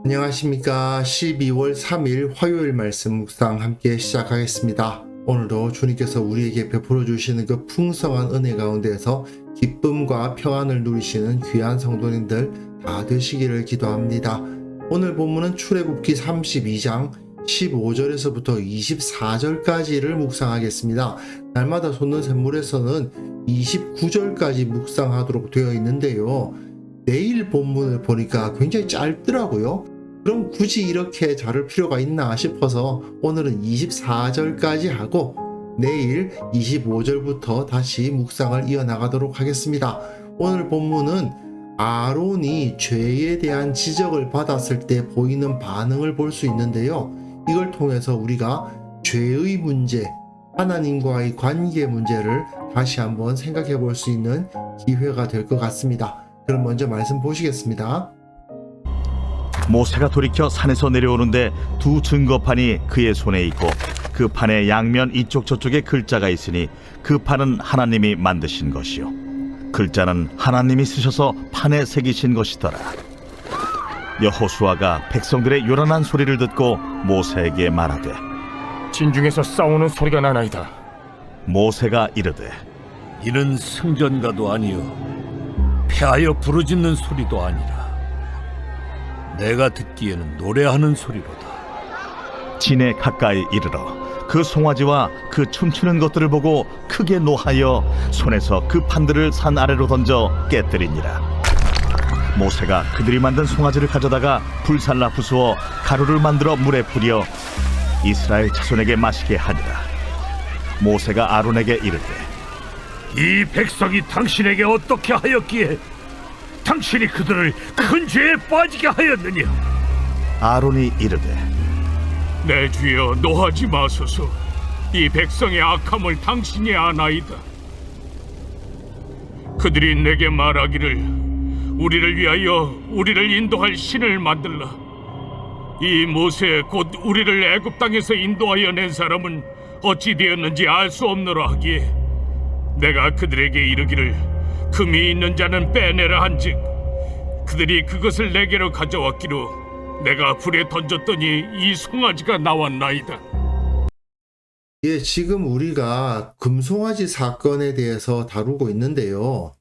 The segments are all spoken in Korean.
안녕하십니까. 12월 3일 화요일 말씀 묵상 함께 시작하겠습니다. 오늘도 주님께서 우리에게 베풀어 주시는 그 풍성한 은혜 가운데에서 기쁨과 평안을 누리시는 귀한 성도님들 다 되시기를 기도합니다. 오늘 본문은 출애굽기 32장 15절에서부터 24절까지를 묵상하겠습니다. 날마다 솟는 샘물에서는 29절까지 묵상하도록 되어 있는데요. 내일 본문을 보니까 굉장히 짧더라고요. 그럼 굳이 이렇게 자를 필요가 있나 싶어서 오늘은 24절까지 하고 내일 25절부터 다시 묵상을 이어나가도록 하겠습니다. 오늘 본문은 아론이 죄에 대한 지적을 받았을 때 보이는 반응을 볼 수 있는데요. 이걸 통해서 우리가 죄의 문제, 하나님과의 관계 문제를 다시 한번 생각해 볼 수 있는 기회가 될 것 같습니다. 그럼 먼저 말씀 보시겠습니다. 모세가 돌이켜 산에서 내려오는데 두 증거판이 그의 손에 있고 그 판의 양면 이쪽 저쪽에 글자가 있으니 그 판은 하나님이 만드신 것이요 글자는 하나님이 쓰셔서 판에 새기신 것이더라. 여호수아가 백성들의 요란한 소리를 듣고 모세에게 말하되 진중에서 싸우는 소리가 나나이다. 모세가 이르되 이는 승전가도 아니요 패하여 부르짖는 소리도 아니라 내가 듣기에는 노래하는 소리로다. 진에 가까이 이르러 그 송아지와 그 춤추는 것들을 보고 크게 노하여 손에서 그 판들을 산 아래로 던져 깨뜨리니라. 모세가 그들이 만든 송아지를 가져다가 불살라 부수어 가루를 만들어 물에 뿌려 이스라엘 자손에게 마시게 하니라. 모세가 아론에게 이르되 이 백성이 당신에게 어떻게 하였기에 당신이 그들을 큰 죄에 빠지게 하였느냐? 아론이 이르되 내 주여 노하지 마소서. 이 백성의 악함을 당신이 아나이다. 그들이 내게 말하기를 우리를 위하여 우리를 인도할 신을 만들라. 이 모세 곧 우리를 애굽 땅에서 인도하여 낸 사람은 어찌 되었는지 알 수 없노라 하기에 내가 그들에게 이르기를 금이 있는 자는 빼내라 한즉 그들이 그것을 내게로 가져왔기로 내가 불에 던졌더니 이 송아지가 나왔나이다. 예, 지금 우리가 금송아지 사건에 대해서 다루고 있는데요.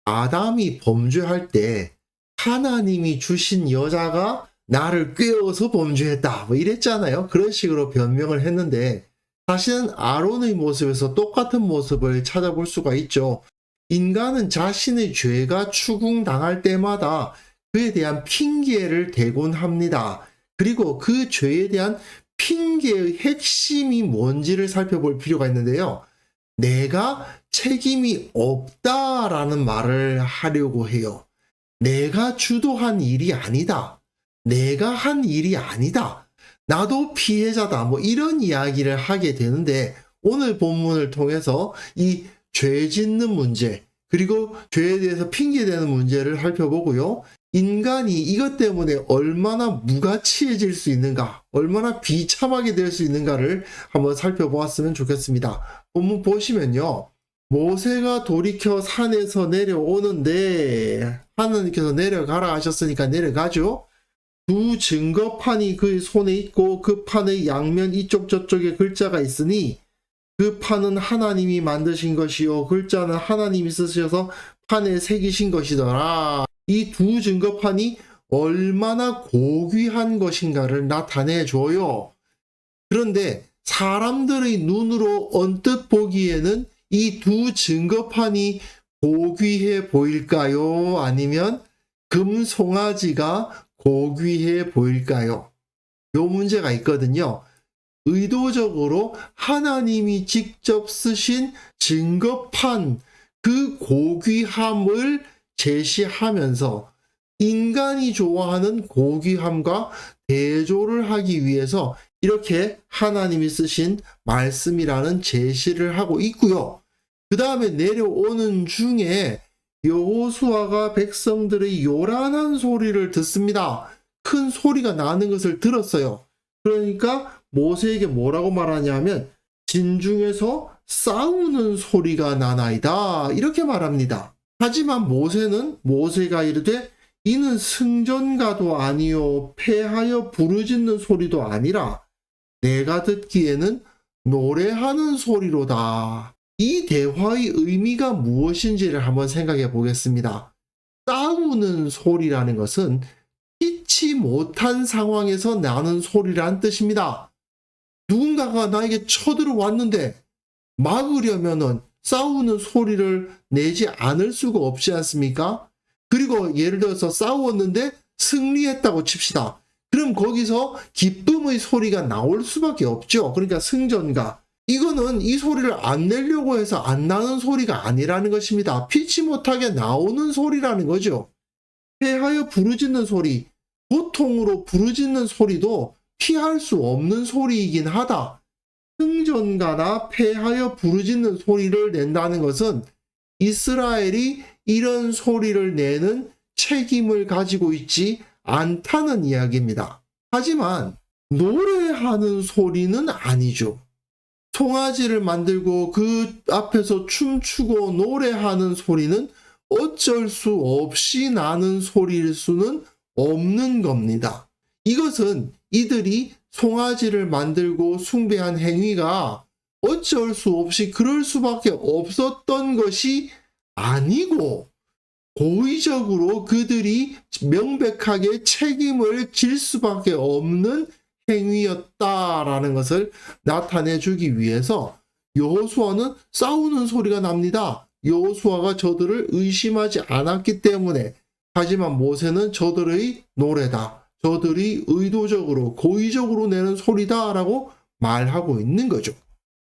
아담이 범죄할 때 하나님이 주신 여자가 나를 꾀어서 범죄했다 뭐 이랬잖아요. 그런 식으로 변명을 했는데 사실은 아론의 모습에서 똑같은 모습을 찾아볼 수가 있죠. 인간은 자신의 죄가 추궁당할 때마다 그에 대한 핑계를 대곤 합니다. 그리고 그 죄에 대한 핑계의 핵심이 뭔지를 살펴볼 필요가 있는데요. 내가 책임이 없다라는 말을 하려고 해요. 내가 주도한 일이 아니다. 내가 한 일이 아니다. 나도 피해자다. 뭐 이런 이야기를 하게 되는데 오늘 본문을 통해서 이 죄 짓는 문제 그리고 죄에 대해서 핑계대는 문제를 살펴보고요. 인간이 이것 때문에 얼마나 무가치해질 수 있는가, 얼마나 비참하게 될 수 있는가를 한번 살펴보았으면 좋겠습니다. 본문 보시면요. 모세가 돌이켜 산에서 내려오는데 하나님께서 내려가라 하셨으니까 내려가죠. 두 증거판이 그의 손에 있고 그 판의 양면 이쪽 저쪽에 글자가 있으니 그 판은 하나님이 만드신 것이요 글자는 하나님이 쓰셔서 판에 새기신 것이더라. 이 두 증거판이 얼마나 고귀한 것인가를 나타내 줘요. 그런데 사람들의 눈으로 언뜻 보기에는 이 두 증거판이 고귀해 보일까요? 아니면 금송아지가 고귀해 보일까요? 요 문제가 있거든요. 의도적으로 하나님이 직접 쓰신 증거판 그 고귀함을 제시하면서 인간이 좋아하는 고귀함과 대조를 하기 위해서 이렇게 하나님이 쓰신 말씀이라는 제시를 하고 있고요. 그 다음에 내려오는 중에 여호수아가 백성들의 요란한 소리를 듣습니다. 큰 소리가 나는 것을 들었어요. 그러니까 모세에게 뭐라고 말하냐면 진중에서 싸우는 소리가 나나이다 이렇게 말합니다. 하지만 모세가 이르되 이는 승전가도 아니요 패하여 부르짖는 소리도 아니라 내가 듣기에는 노래하는 소리로다. 이 대화의 의미가 무엇인지를 한번 생각해 보겠습니다. 싸우는 소리라는 것은 피치 못한 상황에서 나는 소리란 뜻입니다. 누군가가 나에게 쳐들어왔는데 막으려면은 싸우는 소리를 내지 않을 수가 없지 않습니까? 그리고 예를 들어서 싸웠는데 승리했다고 칩시다. 그럼 거기서 기쁨의 소리가 나올 수밖에 없죠. 그러니까 승전가. 이거는 이 소리를 안 내려고 해서 안 나는 소리가 아니라는 것입니다. 피치 못하게 나오는 소리라는 거죠. 패하여 부르짖는 소리, 고통으로 부르짖는 소리도 피할 수 없는 소리이긴 하다. 승전가나 패하여 부르짖는 소리를 낸다는 것은 이스라엘이 이런 소리를 내는 책임을 가지고 있지 않다는 이야기입니다. 하지만 노래하는 소리는 아니죠. 송아지를 만들고 그 앞에서 춤추고 노래하는 소리는 어쩔 수 없이 나는 소리일 수는 없는 겁니다. 이것은 이들이 송아지를 만들고 숭배한 행위가 어쩔 수 없이 그럴 수밖에 없었던 것이 아니고 고의적으로 그들이 명백하게 책임을 질 수밖에 없는 행위였다라는 것을 나타내 주기 위해서 여호수아는 싸우는 소리가 납니다. 여호수아가 저들을 의심하지 않았기 때문에. 하지만 모세는 저들의 노래다. 저들이 의도적으로 고의적으로 내는 소리다라고 말하고 있는 거죠.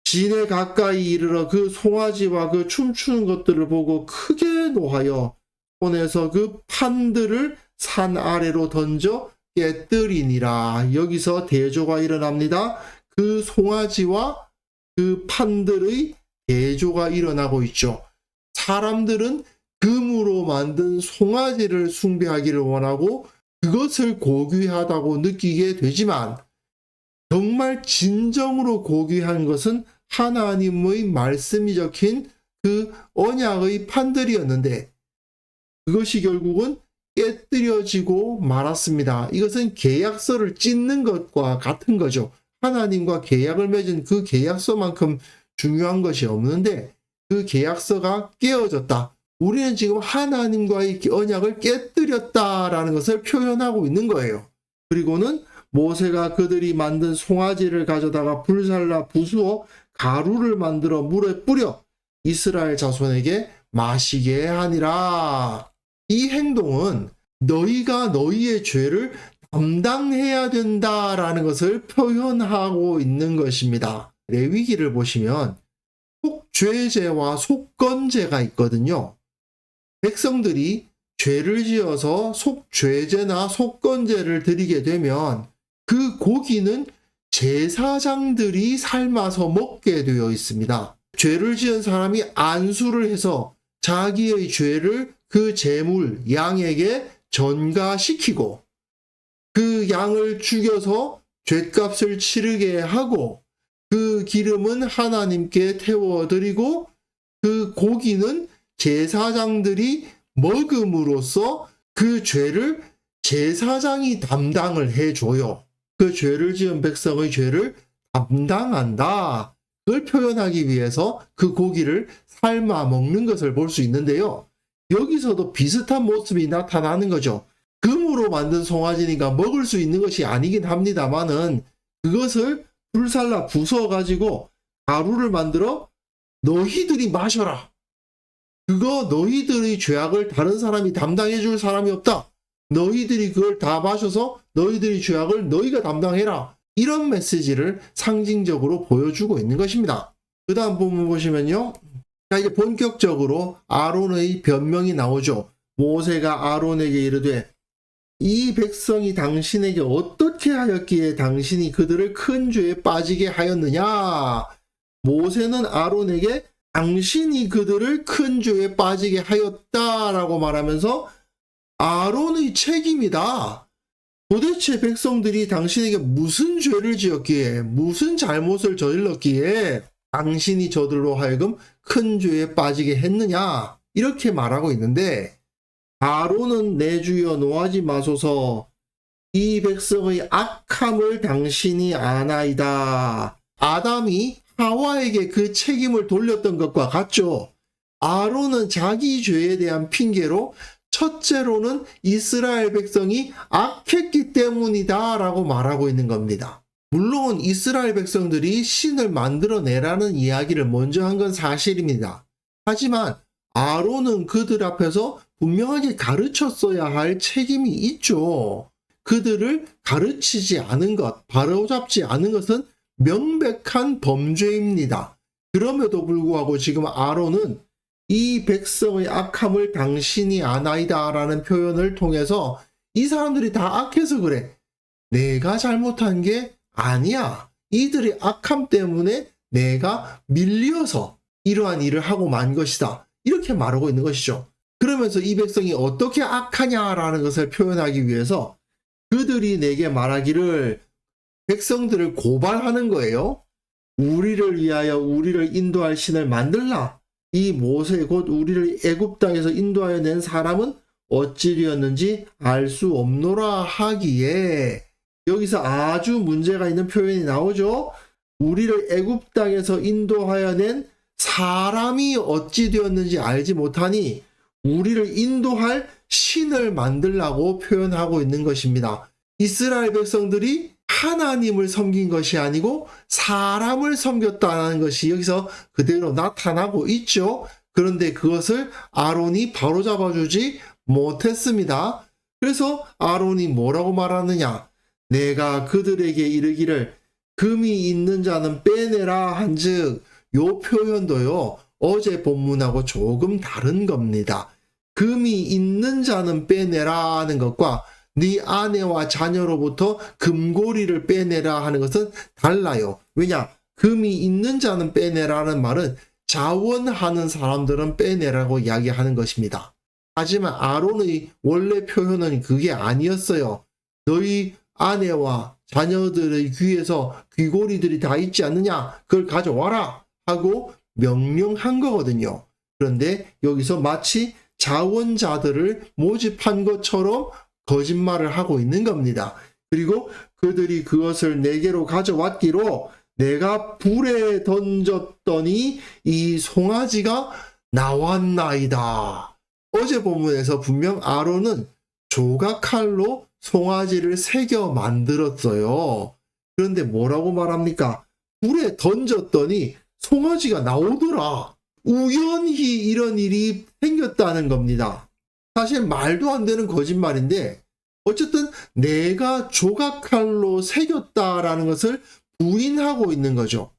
진에 가까이 이르러 그 송아지와 그 춤추는 것들을 보고 크게 노하여 손에서 그 판들을 산 아래로 던져 깨뜨리니라. 여기서 대조가 일어납니다. 그 송아지와 그 판들의 대조가 일어나고 있죠. 사람들은 금으로 만든 송아지를 숭배하기를 원하고 그것을 고귀하다고 느끼게 되지만 정말 진정으로 고귀한 것은 하나님의 말씀이 적힌 그 언약의 판들이었는데 그것이 결국은 깨뜨려지고 말았습니다. 이것은 계약서를 찢는 것과 같은 거죠. 하나님과 계약을 맺은 그 계약서만큼 중요한 것이 없는데 그 계약서가 깨어졌다. 우리는 지금 하나님과의 언약을 깨뜨렸다라는 것을 표현하고 있는 거예요. 그리고는 모세가 그들이 만든 송아지를 가져다가 불살라 부수어 가루를 만들어 물에 뿌려 이스라엘 자손에게 마시게 하니라. 이 행동은 너희가 너희의 죄를 담당해야 된다라는 것을 표현하고 있는 것입니다. 레위기를 보시면 속죄제와 속건제가 있거든요. 백성들이 죄를 지어서 속죄제나 속건제를 드리게 되면 그 고기는 제사장들이 삶아서 먹게 되어 있습니다. 죄를 지은 사람이 안수를 해서 자기의 죄를 그 제물 양에게 전가시키고 그 양을 죽여서 죗값을 치르게 하고 그 기름은 하나님께 태워드리고 그 고기는 제사장들이 먹음으로써 그 죄를 제사장이 담당을 해줘요. 그 죄를 지은 백성의 죄를 담당한다. 그걸 표현하기 위해서 그 고기를 삶아 먹는 것을 볼 수 있는데요. 여기서도 비슷한 모습이 나타나는 거죠. 금으로 만든 송아지니까 먹을 수 있는 것이 아니긴 합니다만은 그것을 불살라 부숴가지고 가루를 만들어 너희들이 마셔라. 그거 너희들의 죄악을 다른 사람이 담당해 줄 사람이 없다. 너희들이 그걸 다 마셔서 너희들의 죄악을 너희가 담당해라. 이런 메시지를 상징적으로 보여주고 있는 것입니다. 그 다음 부분 보시면요. 자, 이제 본격적으로 아론의 변명이 나오죠. 모세가 아론에게 이르되 이 백성이 당신에게 어떻게 하였기에 당신이 그들을 큰 죄에 빠지게 하였느냐. 모세는 아론에게 당신이 그들을 큰 죄에 빠지게 하였다라고 말하면서 아론의 책임이다. 도대체 백성들이 당신에게 무슨 죄를 지었기에 무슨 잘못을 저질렀기에 당신이 저들로 하여금 큰 죄에 빠지게 했느냐 이렇게 말하고 있는데 아론은 내 주여 노하지 마소서. 이 백성의 악함을 당신이 아나이다. 아담이 하와에게 그 책임을 돌렸던 것과 같죠. 아론은 자기 죄에 대한 핑계로 첫째로는 이스라엘 백성이 악했기 때문이다 라고 말하고 있는 겁니다. 물론 이스라엘 백성들이 신을 만들어내라는 이야기를 먼저 한 건 사실입니다. 하지만 아론은 그들 앞에서 분명하게 가르쳤어야 할 책임이 있죠. 그들을 가르치지 않은 것, 바로잡지 않은 것은 명백한 범죄입니다. 그럼에도 불구하고 지금 아론은 이 백성의 악함을 당신이 아나이다 라는 표현을 통해서 이 사람들이 다 악해서 그래. 내가 잘못한 게 아니야. 이들의 악함 때문에 내가 밀려서 이러한 일을 하고 만 것이다. 이렇게 말하고 있는 것이죠. 그러면서 이 백성이 어떻게 악하냐라는 것을 표현하기 위해서 그들이 내게 말하기를 백성들을 고발하는 거예요. 우리를 위하여 우리를 인도할 신을 만들라. 이 모세 곧 우리를 애굽 땅에서 인도하여 낸 사람은 어찌 되었는지 알 수 없노라 하기에 여기서 아주 문제가 있는 표현이 나오죠. 우리를 애굽 땅에서 인도하여 낸 사람이 어찌 되었는지 알지 못하니 우리를 인도할 신을 만들라고 표현하고 있는 것입니다. 이스라엘 백성들이 하나님을 섬긴 것이 아니고 사람을 섬겼다는 것이 여기서 그대로 나타나고 있죠. 그런데 그것을 아론이 바로잡아주지 못했습니다. 그래서 아론이 뭐라고 말하느냐? 내가 그들에게 이르기를 금이 있는 자는 빼내라 한즉, 요 표현도요 어제 본문하고 조금 다른 겁니다. 금이 있는 자는 빼내라 하는 것과 네 아내와 자녀로부터 금고리를 빼내라 하는 것은 달라요. 왜냐? 금이 있는 자는 빼내라는 말은 자원하는 사람들은 빼내라고 이야기하는 것입니다. 하지만 아론의 원래 표현은 그게 아니었어요. 너희 아내와 자녀들의 귀에서 귀고리들이 다 있지 않느냐? 그걸 가져와라 하고 명령한 거거든요. 그런데 여기서 마치 자원자들을 모집한 것처럼 거짓말을 하고 있는 겁니다. 그리고 그들이 그것을 내게로 가져왔기로 내가 불에 던졌더니 이 송아지가 나왔나이다. 어제 본문에서 분명 아론은 조각칼로 송아지를 새겨 만들었어요. 그런데 뭐라고 말합니까? 불에 던졌더니 송아지가 나오더라. 우연히 이런 일이 생겼다는 겁니다. 사실 말도 안 되는 거짓말인데 어쨌든 내가 조각칼로 새겼다라는 것을 부인하고 있는 거죠.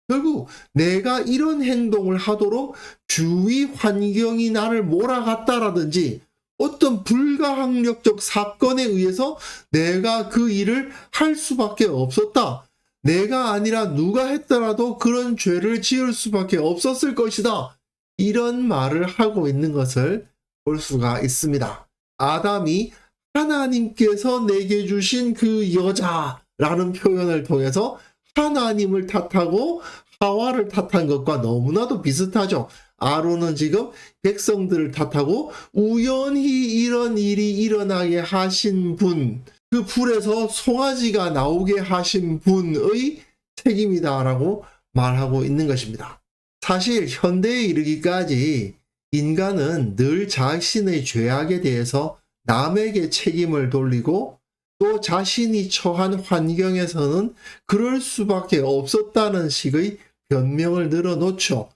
결국 내가 이런 행동을 하도록 주위 환경이 나를 몰아갔다라든지 어떤 불가항력적 사건에 의해서 내가 그 일을 할 수밖에 없었다. 내가 아니라 누가 했더라도 그런 죄를 지을 수밖에 없었을 것이다. 이런 말을 하고 있는 것을 볼 수가 있습니다. 아담이 하나님께서 내게 주신 그 여자라는 표현을 통해서 하나님을 탓하고 하와를 탓한 것과 너무나도 비슷하죠. 아론은 지금 백성들을 탓하고 우연히 이런 일이 일어나게 하신 분, 그 불에서 송아지가 나오게 하신 분의 책임이다라고 말하고 있는 것입니다. 사실 현대에 이르기까지 인간은 늘 자신의 죄악에 대해서 남에게 책임을 돌리고 또 자신이 처한 환경에서는 그럴 수밖에 없었다는 식의 변명을 늘어놓죠.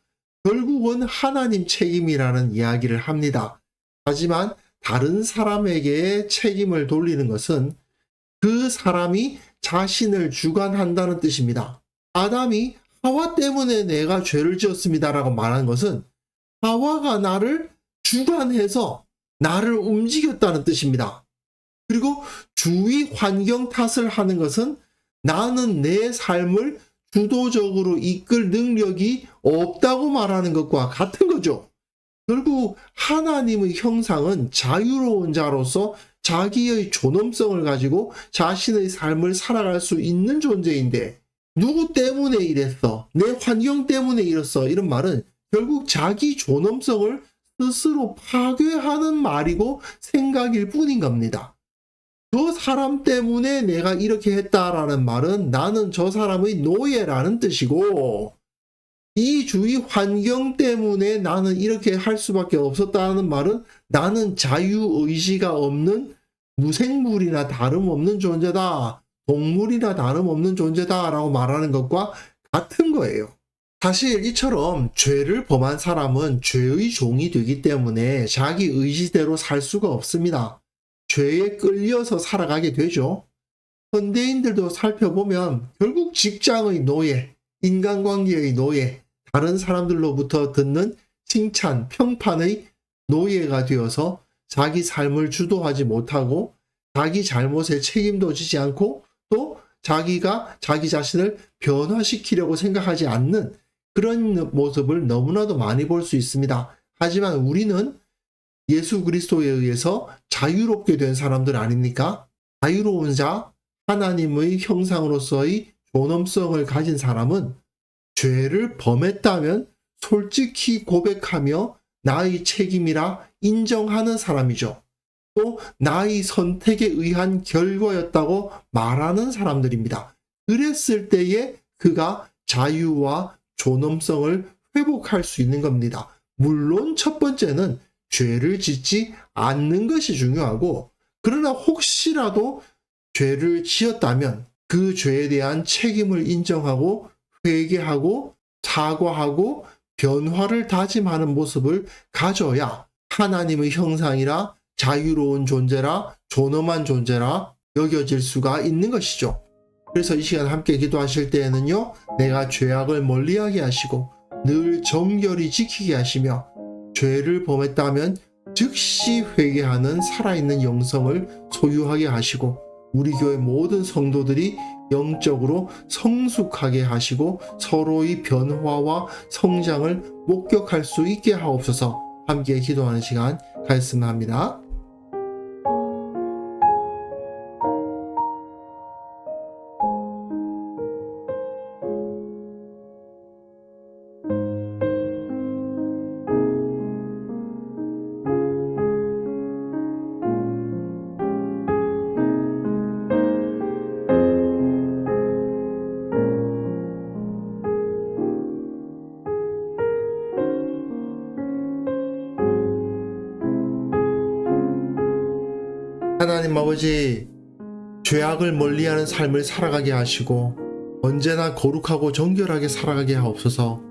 결국은 하나님 책임이라는 이야기를 합니다. 하지만 다른 사람에게 책임을 돌리는 것은 그 사람이 자신을 주관한다는 뜻입니다. 아담이 하와 때문에 내가 죄를 지었습니다라고 말한 것은 하와가 나를 주관해서 나를 움직였다는 뜻입니다. 그리고 주위 환경 탓을 하는 것은 나는 내 삶을 주도적으로 이끌 능력이 없다고 말하는 것과 같은 거죠. 결국 하나님의 형상은 자유로운 자로서 자기의 존엄성을 가지고 자신의 삶을 살아갈 수 있는 존재인데 누구 때문에 이랬어? 내 환경 때문에 이랬어? 이런 말은 결국 자기 존엄성을 스스로 파괴하는 말이고 생각일 뿐인 겁니다. 저 사람 때문에 내가 이렇게 했다라는 말은 나는 저 사람의 노예라는 뜻이고, 이 주위 환경 때문에 나는 이렇게 할 수밖에 없었다는 말은 나는 자유의지가 없는 무생물이나 다름없는 존재다, 동물이나 다름없는 존재다라고 말하는 것과 같은 거예요. 사실 이처럼 죄를 범한 사람은 죄의 종이 되기 때문에 자기 의지대로 살 수가 없습니다. 죄에 끌려서 살아가게 되죠. 현대인들도 살펴보면 결국 직장의 노예, 인간관계의 노예, 다른 사람들로부터 듣는 칭찬, 평판의 노예가 되어서 자기 삶을 주도하지 못하고 자기 잘못에 책임도 지지 않고 또 자기가 자기 자신을 변화시키려고 생각하지 않는 그런 모습을 너무나도 많이 볼 수 있습니다. 하지만 우리는 예수 그리스도에 의해서 자유롭게 된 사람들 아닙니까? 자유로운 자, 하나님의 형상으로서의 존엄성을 가진 사람은 죄를 범했다면 솔직히 고백하며 나의 책임이라 인정하는 사람이죠. 또 나의 선택에 의한 결과였다고 말하는 사람들입니다. 그랬을 때에 그가 자유와 존엄성을 회복할 수 있는 겁니다. 물론 첫 번째는 죄를 짓지 않는 것이 중요하고, 그러나 혹시라도 죄를 지었다면 그 죄에 대한 책임을 인정하고 회개하고 사과하고 변화를 다짐하는 모습을 가져야 하나님의 형상이라 자유로운 존재라 존엄한 존재라 여겨질 수가 있는 것이죠. 그래서 이 시간 함께 기도하실 때에는요, 내가 죄악을 멀리하게 하시고 늘 정결히 지키게 하시며 죄를 범했다면 즉시 회개하는 살아있는 영성을 소유하게 하시고 우리 교회 모든 성도들이 영적으로 성숙하게 하시고 서로의 변화와 성장을 목격할 수 있게 하옵소서. 함께 기도하는 시간 가졌으면 합니다. 하나님 아버지, 죄악을 멀리하는 삶을 살아가게 하시고 언제나 거룩하고 정결하게 살아가게 하옵소서.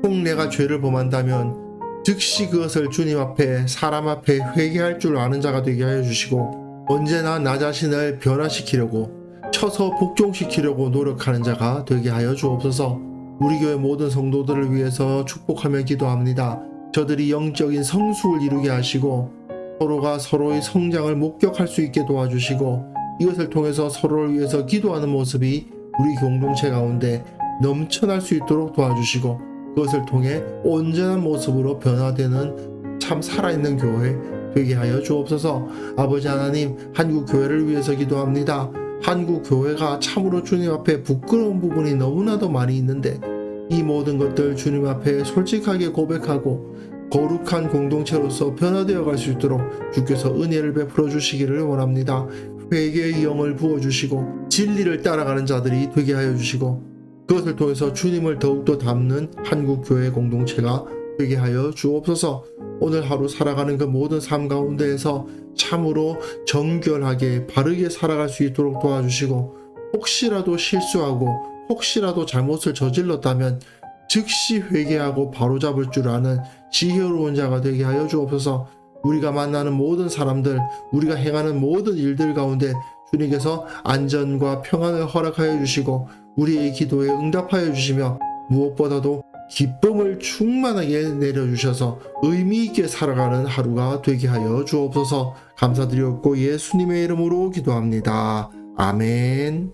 혹 내가 죄를 범한다면 즉시 그것을 주님 앞에 사람 앞에 회개할 줄 아는 자가 되게 하여 주시고 언제나 나 자신을 변화시키려고 쳐서 복종시키려고 노력하는 자가 되게 하여 주옵소서. 우리 교회 모든 성도들을 위해서 축복하며 기도합니다. 저들이 영적인 성숙을 이루게 하시고 서로가 서로의 성장을 목격할 수 있게 도와주시고 이것을 통해서 서로를 위해서 기도하는 모습이 우리 공동체 가운데 넘쳐날 수 있도록 도와주시고 그것을 통해 온전한 모습으로 변화되는 참 살아있는 교회 되게 하여 주옵소서. 아버지 하나님, 한국 교회를 위해서 기도합니다. 한국 교회가 참으로 주님 앞에 부끄러운 부분이 너무나도 많이 있는데 이 모든 것들 주님 앞에 솔직하게 고백하고 거룩한 공동체로서 변화되어 갈 수 있도록 주께서 은혜를 베풀어 주시기를 원합니다. 회개의 영을 부어주시고 진리를 따라가는 자들이 되게 하여 주시고 그것을 통해서 주님을 더욱더 닮는 한국교회 공동체가 되게 하여 주옵소서. 오늘 하루 살아가는 그 모든 삶 가운데에서 참으로 정결하게 바르게 살아갈 수 있도록 도와주시고 혹시라도 실수하고 혹시라도 잘못을 저질렀다면 즉시 회개하고 바로잡을 줄 아는 지혜로운 자가 되게 하여 주옵소서. 우리가 만나는 모든 사람들, 우리가 행하는 모든 일들 가운데 주님께서 안전과 평안을 허락하여 주시고 우리의 기도에 응답하여 주시며 무엇보다도 기쁨을 충만하게 내려주셔서 의미 있게 살아가는 하루가 되게 하여 주옵소서. 감사드리옵고 예수님의 이름으로 기도합니다. 아멘.